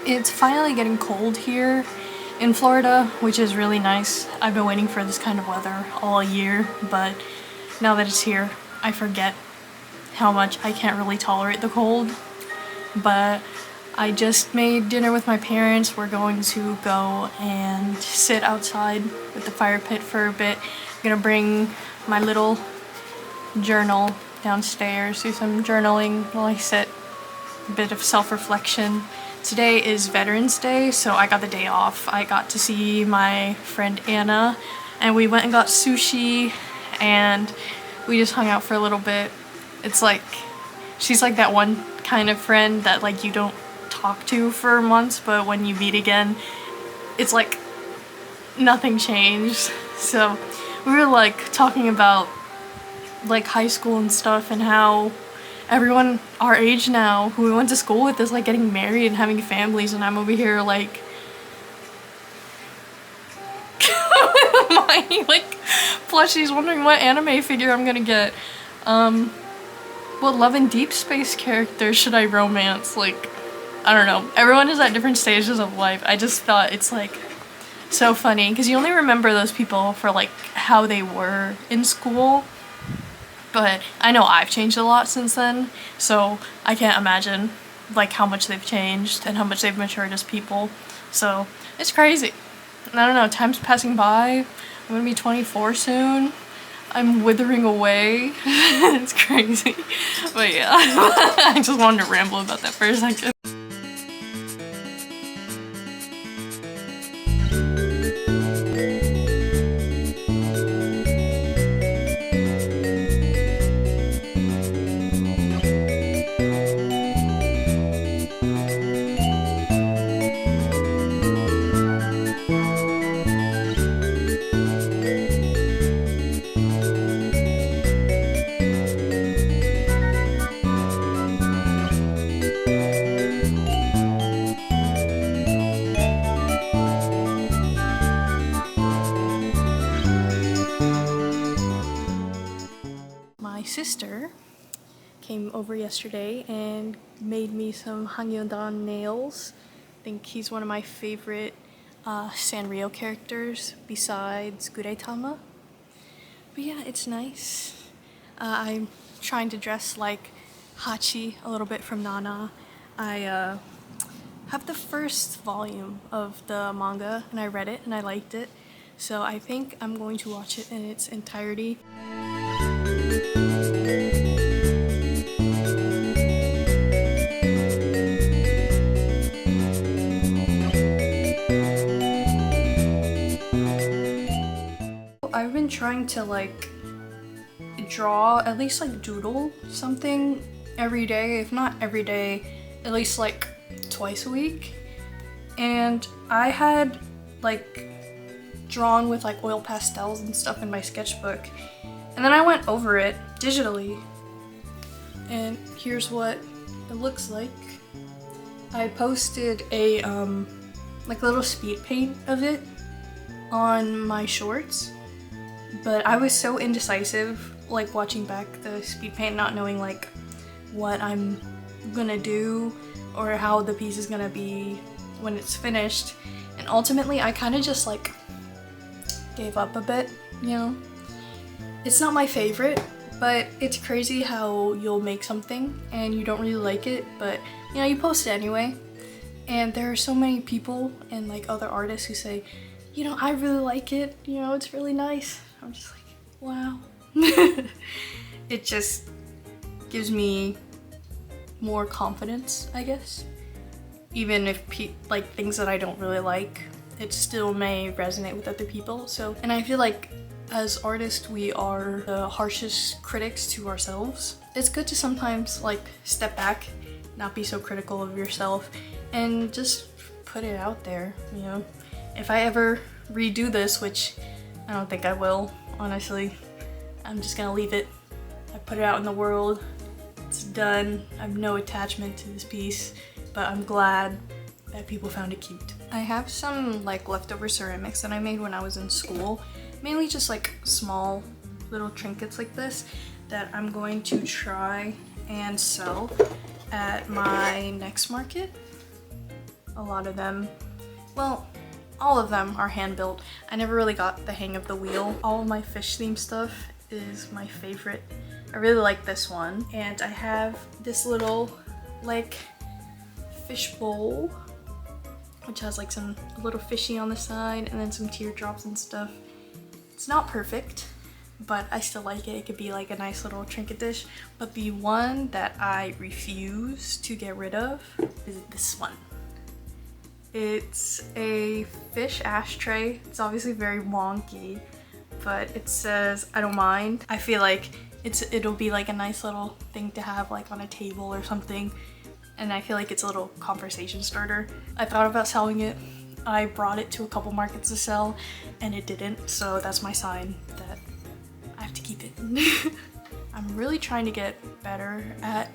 It's finally getting cold here in Florida, which is really nice. I've been waiting for this kind of weather all year, but now that it's here, I forget how much I can't really tolerate the cold. But I just made dinner with my parents. We're going to go and sit outside with the fire pit for a bit. I'm gonna bring my little journal downstairs, do some journaling while I sit. A bit of self-reflection. Today is Veterans Day, so I got the day off. I got to see my friend Anna, and we went and got sushi, and we just hung out for a little bit. It's like, she's like that one kind of friend that like you don't talk to for months, but when you meet again, it's like nothing changed. So we were like talking about like high school and stuff, and how everyone our age now who we went to school with is like getting married and having families, and I'm over here like my like plushies wondering what anime figure I'm gonna get. What Love and Deep Space character should I romance? Like, I don't know. Everyone is at different stages of life. I just thought it's like so funny because you only remember those people for like how they were in school. But I know I've changed a lot since then, so I can't imagine like how much they've changed and how much they've matured as people. So it's crazy. And I don't know, time's passing by. I'm gonna be 24 soon. I'm withering away. It's crazy. But yeah, I just wanted to ramble about that for a second. My sister came over yesterday and made me some Hangyodan nails. I think he's one of my favorite Sanrio characters besides Guretama. But yeah, it's nice. I'm trying to dress like Hachi a little bit from Nana. I have the first volume of the manga and I read it and I liked it. So I think I'm going to watch it in its entirety. I've been trying to like draw, at least like doodle something every day, if not every day, at least like twice a week. And I had like drawn with like oil pastels and stuff in my sketchbook, and then I went over it digitally, and here's what it looks like. I posted a like little speed paint of it on my shorts, but I was so indecisive like watching back the speed paint, not knowing like what I'm gonna do or how the piece is gonna be when it's finished, and ultimately I kind of just like gave up a bit, you know? It's not my favorite, but it's crazy how you'll make something and you don't really like it, but you know, you post it anyway. And there are so many people and like other artists who say, you know, I really like it, you know, it's really nice. I'm just like, wow. It just gives me more confidence, I guess. Even if like things that I don't really like, it still may resonate with other people. So, and I feel like as artists, we are the harshest critics to ourselves. It's good to sometimes like step back, not be so critical of yourself, and just put it out there, you know? If I ever redo this, which I don't think I will, honestly, I'm just gonna leave it. I put it out in the world, it's done. I have no attachment to this piece, but I'm glad that people found it cute. I have some like leftover ceramics that I made when I was in school, mainly just like small little trinkets like this that I'm going to try and sell at my next market. a lot of them. Well, all of them are hand built. I never really got the hang of the wheel. All of my fish themed stuff is my favorite. I really like this one. And I have this little like fish bowl, which has like a little fishy on the side and then some teardrops and stuff. It's not perfect, but I still like it. It could be like a nice little trinket dish. But the one that I refuse to get rid of is this one. It's a fish ashtray. It's obviously very wonky, but it says, I don't mind. I feel like it'll be like a nice little thing to have like on a table or something. And I feel like it's a little conversation starter. I thought about selling it. I brought it to a couple markets to sell and it didn't, so that's my sign that I have to keep it. I'm really trying to get better at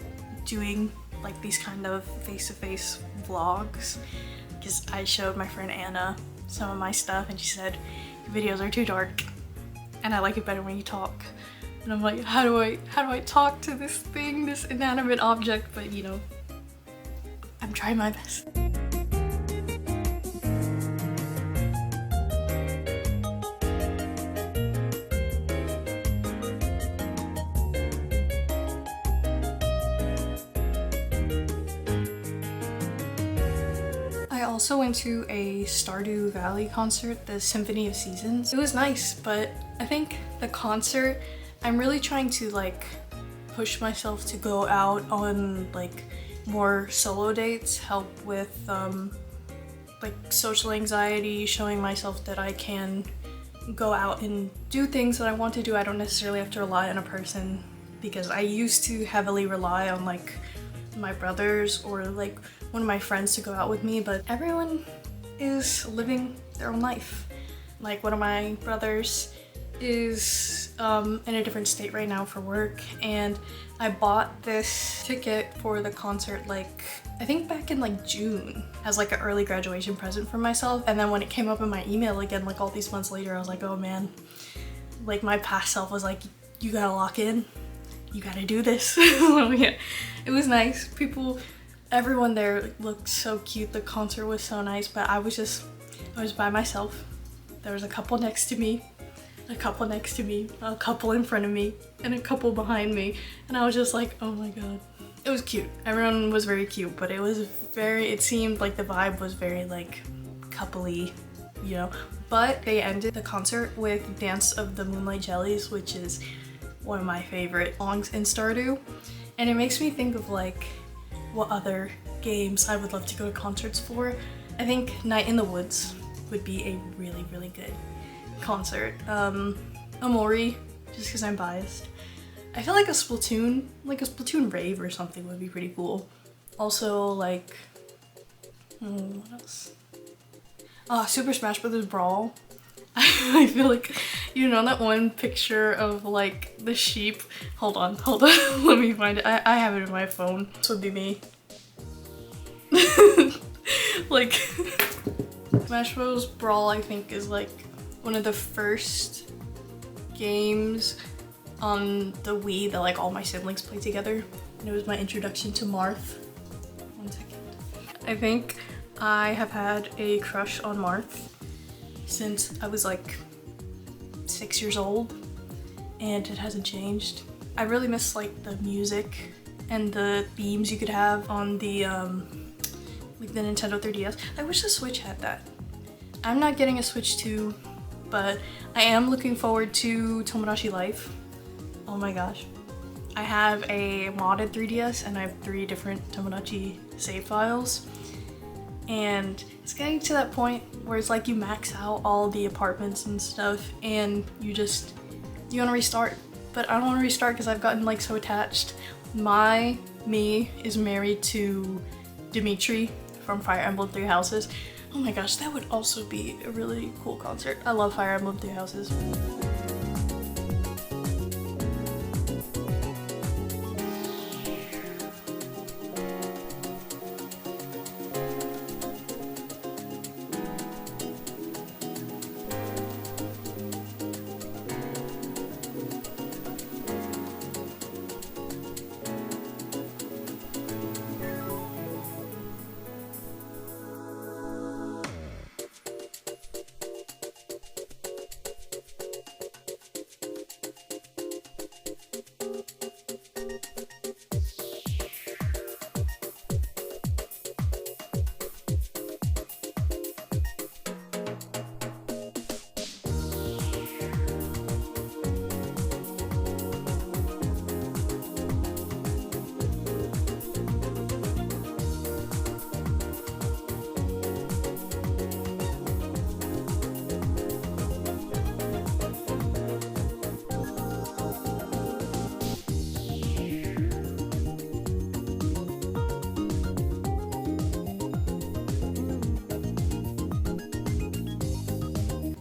doing like these kind of face-to-face vlogs, because I showed my friend Anna some of my stuff and she said, your videos are too dark and I like it better when you talk. And I'm like, how do I talk to this thing, this inanimate object? But you know, I'm trying my best. I also went to a Stardew Valley concert, the Symphony of Seasons. It was nice, but I think the concert, I'm really trying to like push myself to go out on like more solo dates, help with like social anxiety, showing myself that I can go out and do things that I want to do. I don't necessarily have to rely on a person, because I used to heavily rely on like my brothers or like one of my friends to go out with me, but everyone is living their own life. Like one of my brothers is in a different state right now for work, and I bought this ticket for the concert like I think back in like June as like an early graduation present for myself, and then when it came up in my email again like all these months later, I was like, oh man, like my past self was like, you gotta lock in, you gotta do this. So yeah, it was nice. Everyone there looked so cute. The concert was so nice, but I was by myself. There was a couple next to me, a couple next to me, a couple in front of me, and a couple behind me, and I was just like, oh my god. It was cute. Everyone was very cute, but it seemed like the vibe was very like coupley, you know. But they ended the concert with Dance of the Moonlight Jellies, which is one of my favorite songs in Stardew, and it makes me think of like what other games I would love to go to concerts for. I think Night in the Woods would be a really, really good concert. Amori, just because I'm biased. I feel like a Splatoon rave or something would be pretty cool. Also like, what else? Super Smash Bros. Brawl. I feel like, you know that one picture of like the sheep? Hold on, let me find it. I have it in my phone. This would be me. Like, Smash Bros. Brawl I think is like one of the first games on the Wii that like all my siblings played together. And it was my introduction to Marth. 1 second. I think I have had a crush on Marth since I was like 6 years old, and it hasn't changed. I really miss like the music and the themes you could have on the like the Nintendo 3DS. I wish the Switch had that. I'm not getting a Switch 2, but I am looking forward to Tomodachi Life. Oh my gosh. I have a modded 3DS and I have 3 different Tomodachi save files. And it's getting to that point where it's like you max out all the apartments and stuff and you want to restart. But I don't want to restart because I've gotten like so attached. Me is married to Dimitri from Fire Emblem Three Houses. Oh my gosh, that would also be a really cool concert. I love Fire Emblem Three Houses.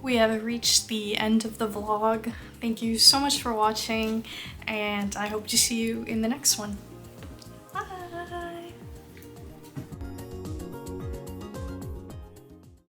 we have reached the end of the vlog. Thank you so much for watching, and I hope to see you in the next one.